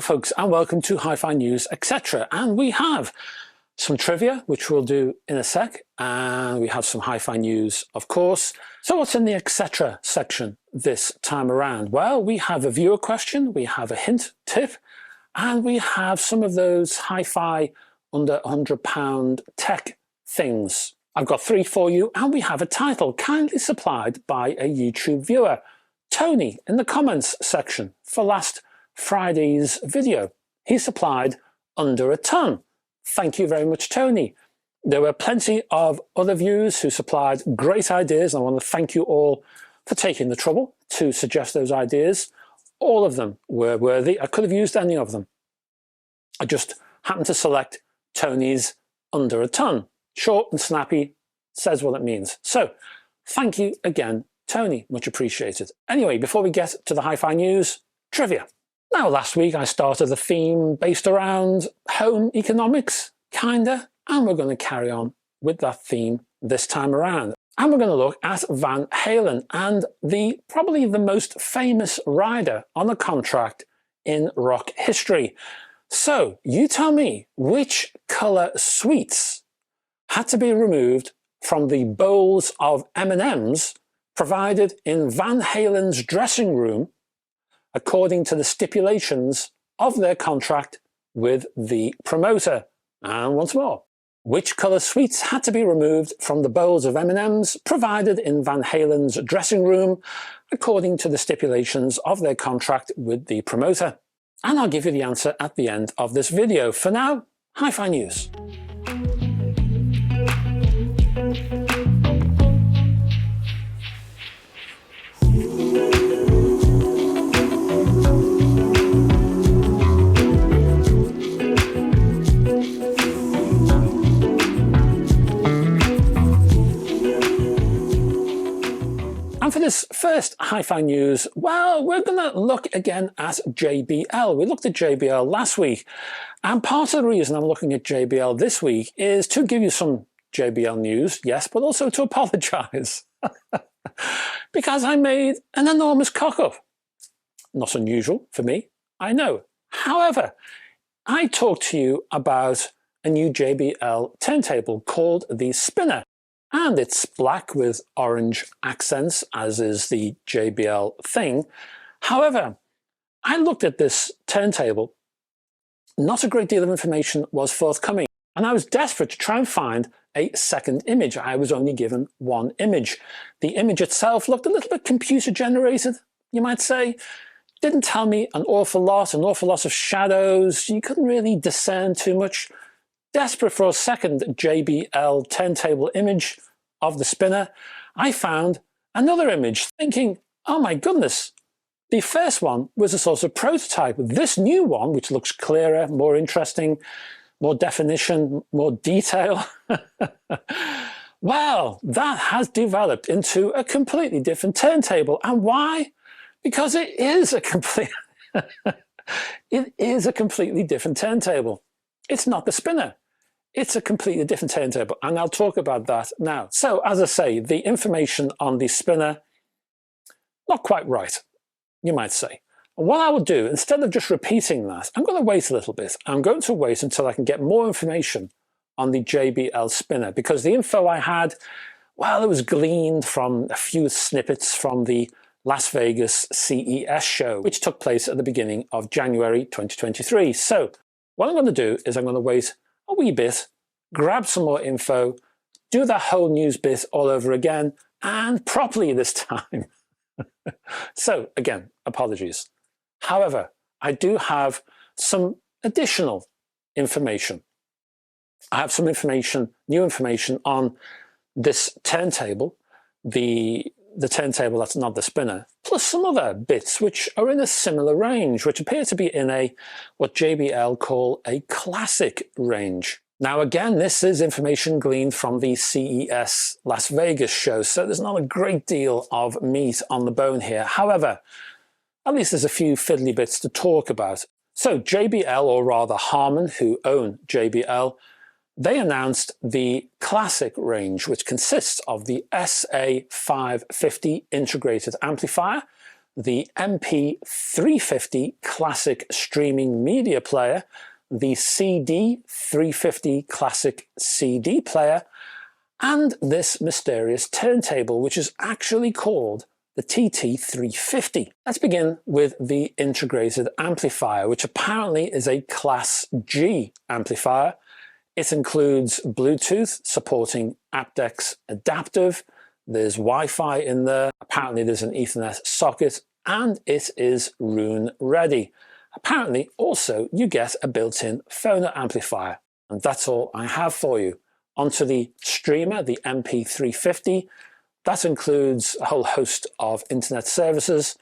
folks, and welcome to HiFi News, etc. And we have some trivia, which we'll do in a sec, and we have some HiFi news, of course. So what's in the etc. section this time around? Well, we have a viewer question, we have a hint tip, and we have some of those HiFi under £100 tech things. I've got three for you, and we have a title kindly supplied by a YouTube viewer, Tony, in the comments section for last Friday's video. He supplied under a ton. Thank you very much, Tony. There were plenty of other viewers who supplied great ideas. I want to thank you all for taking the trouble to suggest those ideas. All of them were worthy. I could have used any of them. I just happened to select Tony's under a ton. Short and snappy, says what it means. So thank you again, Tony, much appreciated. Anyway, before we get to the HiFi news, trivia. Now, last week I started a theme based around home economics, kinda, and we're going to carry on with that theme this time around. And we're going to look at Van Halen and probably the most famous rider on a contract in rock history. So you tell me, which colour sweets had to be removed from the bowls of M&Ms provided in Van Halen's dressing room according to the stipulations of their contract with the promoter? And once more, which colour sweets had to be removed from the bowls of M&Ms provided in Van Halen's dressing room according to the stipulations of their contract with the promoter? And I'll give you the answer at the end of this video. For now, HiFi News. And for this first HiFi news, well, we're going to look again at JBL. We looked at JBL last week, and part of the reason I'm looking at JBL this week is to give you some JBL news, yes, but also to apologise because I made an enormous cock-up. Not unusual for me, I know. However, I talked to you about a new JBL turntable called the Spinner. And it's black with orange accents, as is the JBL thing. However, I looked at this turntable. Not a great deal of information was forthcoming, and I was desperate to try and find a second image. I was only given one image. The image itself looked a little bit computer generated, you might say. Didn't tell me an awful lot of shadows. You couldn't really discern too much. Desperate for a second JBL turntable image of the Spinner, I found another image, thinking, oh my goodness, the first one was a sort of prototype. This new one, which looks clearer, more interesting, more definition, more detail, well, that has developed into a completely different turntable. And why? Because it is a completely different turntable. It's not the Spinner. It's a completely different turntable, and I'll talk about that now. So, as I say, the information on the Spinner, not quite right, you might say. And what I will do, instead of just repeating that, I'm going to wait a little bit. I'm going to wait until I can get more information on the JBL Spinner, because the info I had, well, it was gleaned from a few snippets from the Las Vegas CES show, which took place at the beginning of January 2023. So, what I'm going to do is I'm going to wait a wee bit, grab some more info, do that whole news bit all over again, and properly this time. So again, apologies. However, I do have some additional information. I have some information, new information on this turntable, the turntable that's not the Spinner, plus some other bits which are in a similar range, which appear to be in what JBL call a classic range. Now again, this is information gleaned from the CES Las Vegas show, so there's not a great deal of meat on the bone here. However, at least there's a few fiddly bits to talk about. So JBL, or rather Harman, who own JBL, they announced the Classic range, which consists of the SA550 integrated amplifier, the MP350 Classic Streaming Media Player, the CD350 Classic CD Player, and this mysterious turntable, which is actually called the TT350. Let's begin with the integrated amplifier, which apparently is a Class G amplifier. It includes Bluetooth supporting aptX adaptive. There's Wi-Fi in there. Apparently there's an Ethernet socket, and it is Roon ready. Apparently also you get a built-in phono amplifier. And that's all I have for you. Onto the streamer, the MP350. That includes a whole host of internet services,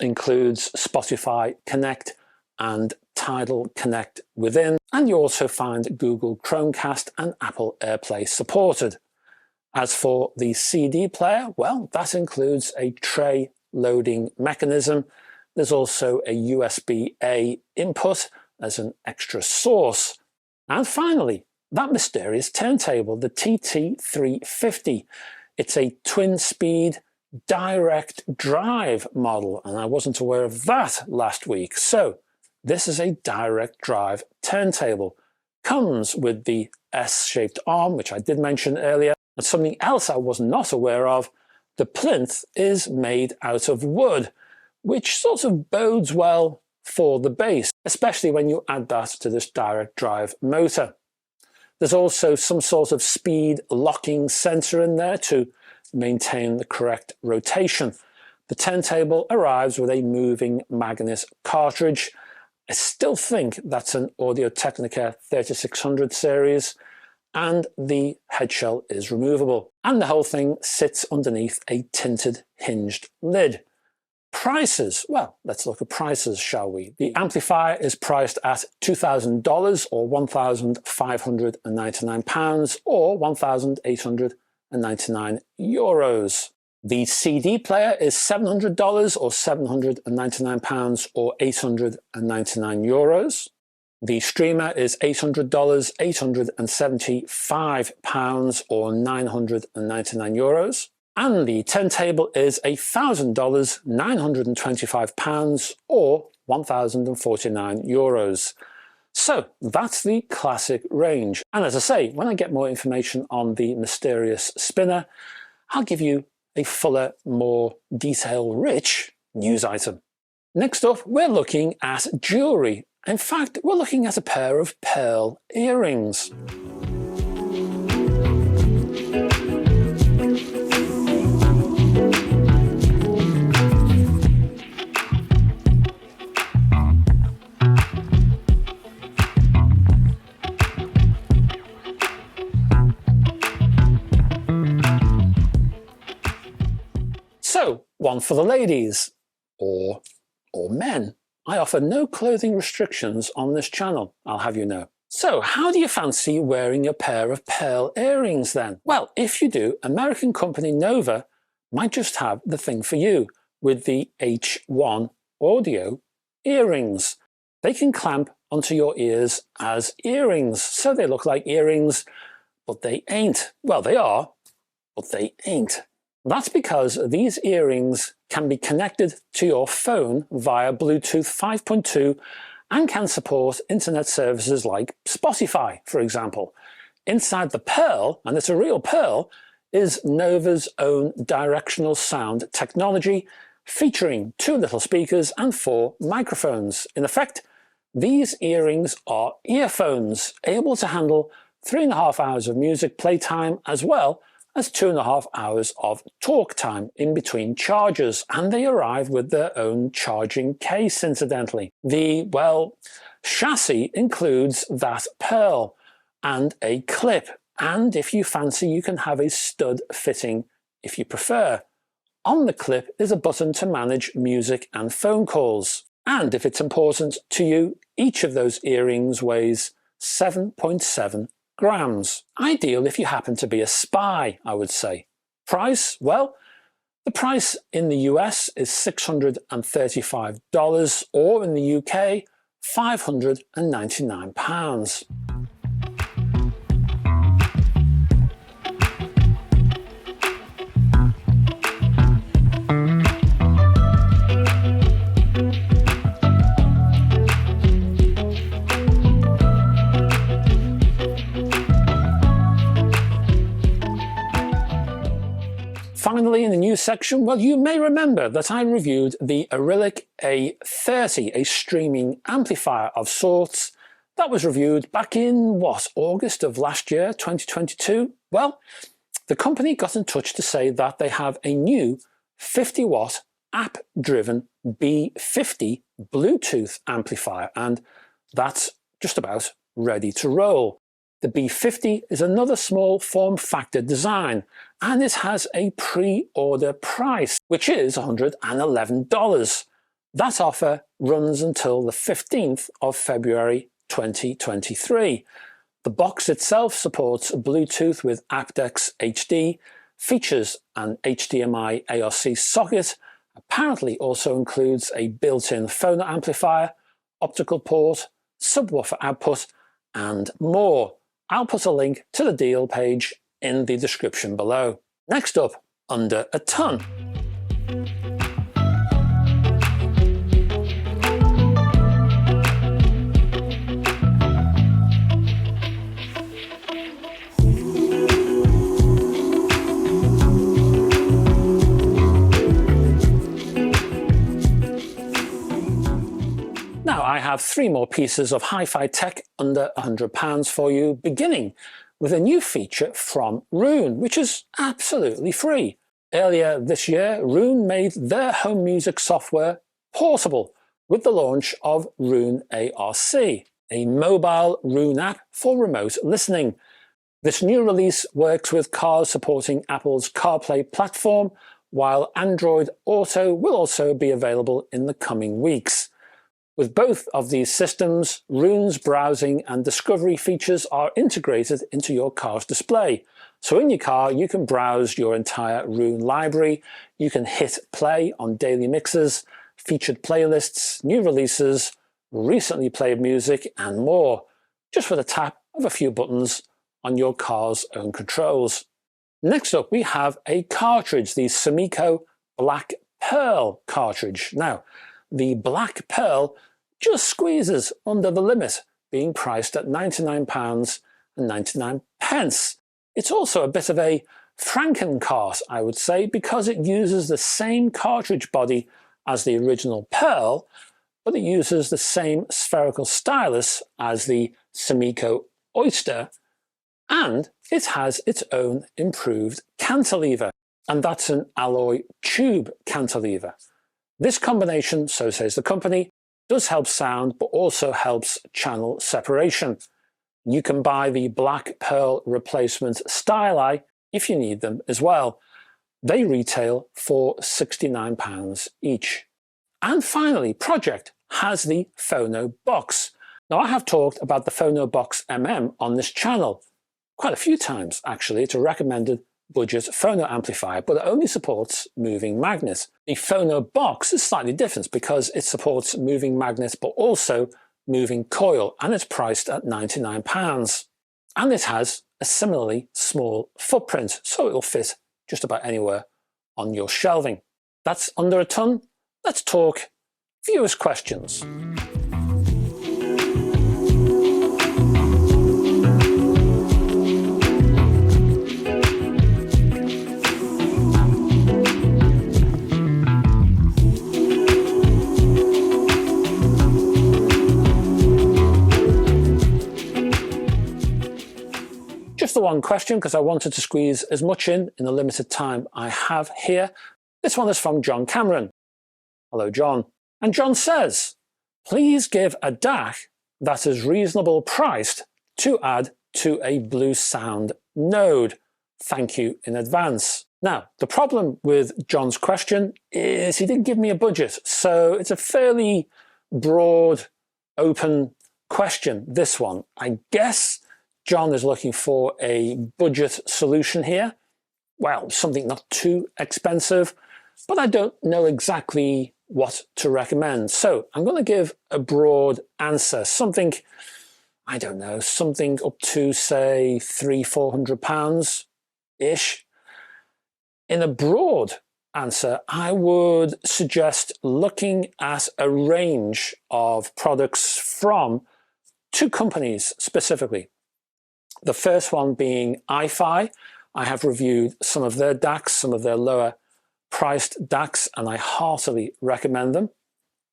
includes Spotify Connect and Tidal Connect within, and you also find Google Chromecast and Apple AirPlay supported. As for the CD player, well, that includes a tray loading mechanism. There's also a USB-A input as an extra source. And finally, that mysterious turntable, the TT350. It's a twin-speed direct drive model, and I wasn't aware of that last week. So this is a direct drive turntable. Comes with the S-shaped arm, which I did mention earlier, and something else I was not aware of. The plinth is made out of wood, which sort of bodes well for the bass, especially when you add that to this direct drive motor. There's also some sort of speed locking sensor in there to maintain the correct rotation. The turntable arrives with a moving magnet cartridge. I still think that's an Audio-Technica 3600 series, and the head shell is removable. And the whole thing sits underneath a tinted hinged lid. Prices, well, let's look at prices, shall we? The amplifier is priced at $2,000 or £1,599 or €1,899. The CD player is $700 or £799 or €899. The streamer is $800, £875 or €999. And the turntable is $1,000, £925 or €1,049. So that's the classic range. And as I say, when I get more information on the mysterious spinner, I'll give you a fuller, more detail-rich news item. Next up, we're looking at jewellery. In fact, we're looking at a pair of pearl earrings. So, one for the ladies, or men. I offer no clothing restrictions on this channel, I'll have you know. So, how do you fancy wearing a pair of pearl earrings then? Well, if you do, American company Nova might just have the thing for you with the H1 audio earrings. They can clamp onto your ears as earrings, so they look like earrings, but they ain't. Well, they are, but they ain't. That's because these earrings can be connected to your phone via Bluetooth 5.2 and can support internet services like Spotify, for example. Inside the pearl, and it's a real pearl, is Nova's own directional sound technology, featuring 2 little speakers and 4 microphones. In effect, these earrings are earphones, able to handle 3.5 hours of music playtime as well as 2.5 hours of talk time in between charges, and they arrive with their own charging case, incidentally. The, well, chassis includes that pearl and a clip, and if you fancy, you can have a stud fitting if you prefer. On the clip is a button to manage music and phone calls, and if it's important to you, each of those earrings weighs 7.7 grams. Ideal if you happen to be a spy, I would say. Price? Well, the price in the US is $635, or in the UK, £599. finally, in the news section, well, you may remember that I reviewed the Arylic A30, a streaming amplifier of sorts. That was reviewed back in, what, August of last year, 2022? Well, the company got in touch to say that they have a new 50-watt app-driven B50 Bluetooth amplifier, and that's just about ready to roll. The B50 is another small form factor design, and it has a pre-order price, which is $111. That offer runs until the 15th of February 2023. The box itself supports Bluetooth with aptX HD, features an HDMI ARC socket, apparently also includes a built-in phono amplifier, optical port, subwoofer output, and more. I'll put a link to the deal page in the description below. Next up, under a ton. Now I have 3 more pieces of HiFi Tech under £100 for you, beginning with a new feature from Roon, which is absolutely free. Earlier this year, Roon made their home music software portable with the launch of Roon ARC, a mobile Roon app for remote listening. This new release works with cars supporting Apple's CarPlay platform, while Android Auto will also be available in the coming weeks. With both of these systems, Roon's browsing and discovery features are integrated into your car's display. So in your car, you can browse your entire Roon library, you can hit play on daily mixes, featured playlists, new releases, recently played music, and more, just with a tap of a few buttons on your car's own controls. Next up, we have a cartridge, the Sumiko Black Pearl cartridge. Now, the Black Pearl just squeezes under the limit, being priced at £99.99. It's also a bit of a Frankencart, I would say, because it uses the same cartridge body as the original Pearl, but it uses the same spherical stylus as the Sumiko Oyster, and it has its own improved cantilever, and that's an alloy tube cantilever. This combination, so says the company, does help sound, but also helps channel separation. You can buy the Black Pearl replacement styli if you need them as well. They retail for £69 each. And finally, Pro-Ject has the Phono Box. Now, I have talked about the Phono Box MM on this channel quite a few times, actually. It's a recommended budget phono amplifier, but it only supports moving magnets. The Phono Box is slightly different because it supports moving magnets but also moving coil, and it's priced at £99. And it has a similarly small footprint, so it'll fit just about anywhere on your shelving. That's under a ton. Let's talk viewers' questions. Just the one question, because I wanted to squeeze as much in the limited time I have here. This one is from John Cameron. Hello, John. And John says, please give a DAC that is reasonable priced to add to a Blue Sound node. Thank you in advance. Now, the problem with John's question is he didn't give me a budget, so it's a fairly broad, open question, this one. I guess John is looking for a budget solution here. Well, something not too expensive, but I don't know exactly what to recommend. So I'm going to give a broad answer, something, I don't know, something up to say £300–400-ish. In a broad answer, I would suggest looking at a range of products from 2 companies specifically. The first one being HiFi. I have reviewed some of their DACs, some of their lower priced DACs, and I heartily recommend them.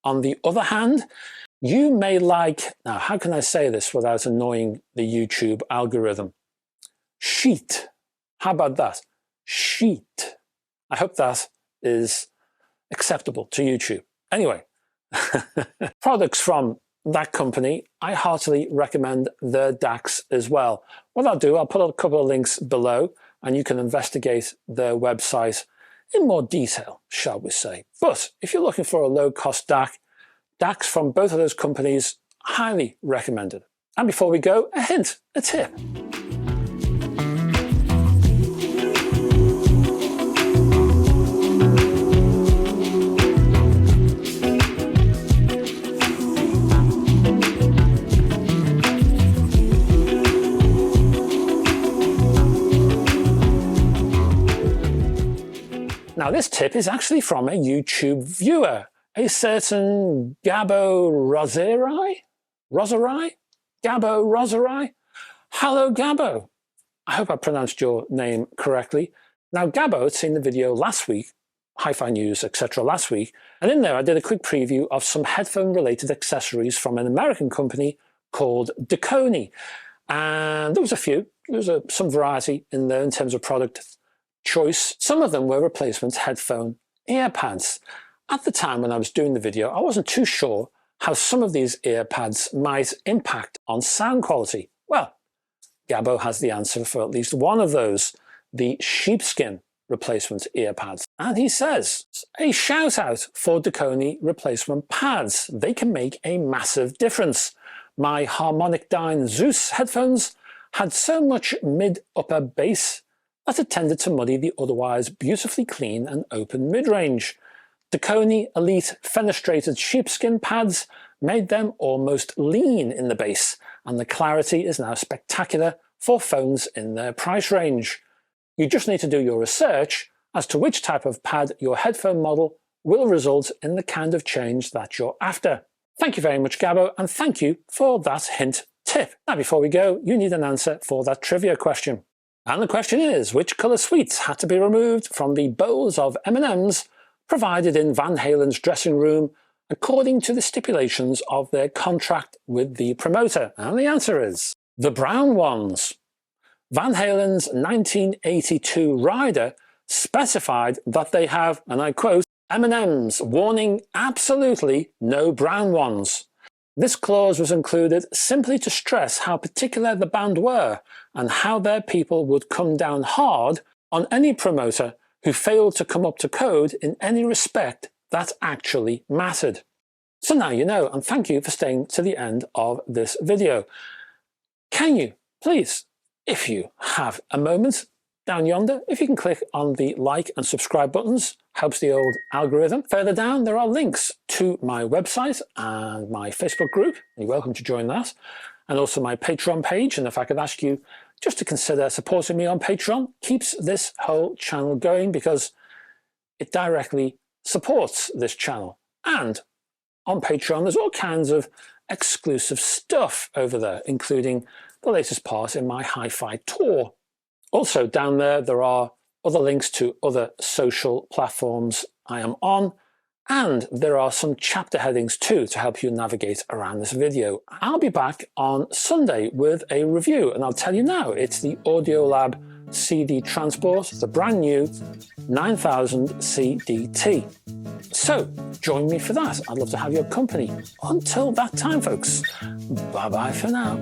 On the other hand, you may like, now how can I say this without annoying the YouTube algorithm? Sheet. How about that? Sheet. I hope that is acceptable to YouTube. Anyway, products from that company, I heartily recommend their DACs as well. What I'll do, I'll put a couple of links below and you can investigate their website in more detail, shall we say. But if you're looking for a low-cost DAC, DACs from both of those companies, highly recommended. And before we go, a hint, a tip. Now this tip is actually from a YouTube viewer, a certain Gabo Roserai? Hello Gabo. I hope I pronounced your name correctly. Now Gabo had seen the video last week, HiFi News, etc. last week, and in there I did a quick preview of some headphone related accessories from an American company called Dekoni. And there was a few, there was some variety in there in terms of product choice. Some of them were replacement headphone earpads. At the time when I was doing the video, I wasn't too sure how some of these earpads might impact on sound quality. Well, Gabo has the answer for at least one of those, the sheepskin replacement earpads. And he says, a shout out for Dekoni replacement pads. They can make a massive difference. My Harmonic Dyne Zeus headphones had so much mid-upper bass that it tended to muddy the otherwise beautifully clean and open mid-range. Dekoni Elite fenestrated sheepskin pads made them almost lean in the bass, and the clarity is now spectacular for phones in their price range. You just need to do your research as to which type of pad your headphone model will result in the kind of change that you're after. Thank you very much, Gabo, and thank you for that hint tip. Now, before we go, you need an answer for that trivia question. And the question is, which colour sweets had to be removed from the bowls of M&Ms provided in Van Halen's dressing room according to the stipulations of their contract with the promoter? And the answer is the brown ones. Van Halen's 1982 rider specified that they have, and I quote, M&Ms, warning absolutely no brown ones. This clause was included simply to stress how particular the band were and how their people would come down hard on any promoter who failed to come up to code in any respect that actually mattered. So now you know, and thank you for staying to the end of this video. Can you, please, if you have a moment, down yonder, if you can click on the like and subscribe buttons, helps the old algorithm. Further down, there are links to my website and my Facebook group. You're welcome to join that. And also my Patreon page. And if I could ask you just to consider supporting me on Patreon, keeps this whole channel going because it directly supports this channel. And on Patreon, there's all kinds of exclusive stuff over there, including the latest part in my HiFi tour. Also down there, there are other links to other social platforms I am on, and there are some chapter headings too to help you navigate around this video. I'll be back on Sunday with a review, and I'll tell you now, it's the Audiolab CD Transport, the brand new 9000 CDT. So join me for that. I'd love to have your company. Until that time, folks, bye-bye for now.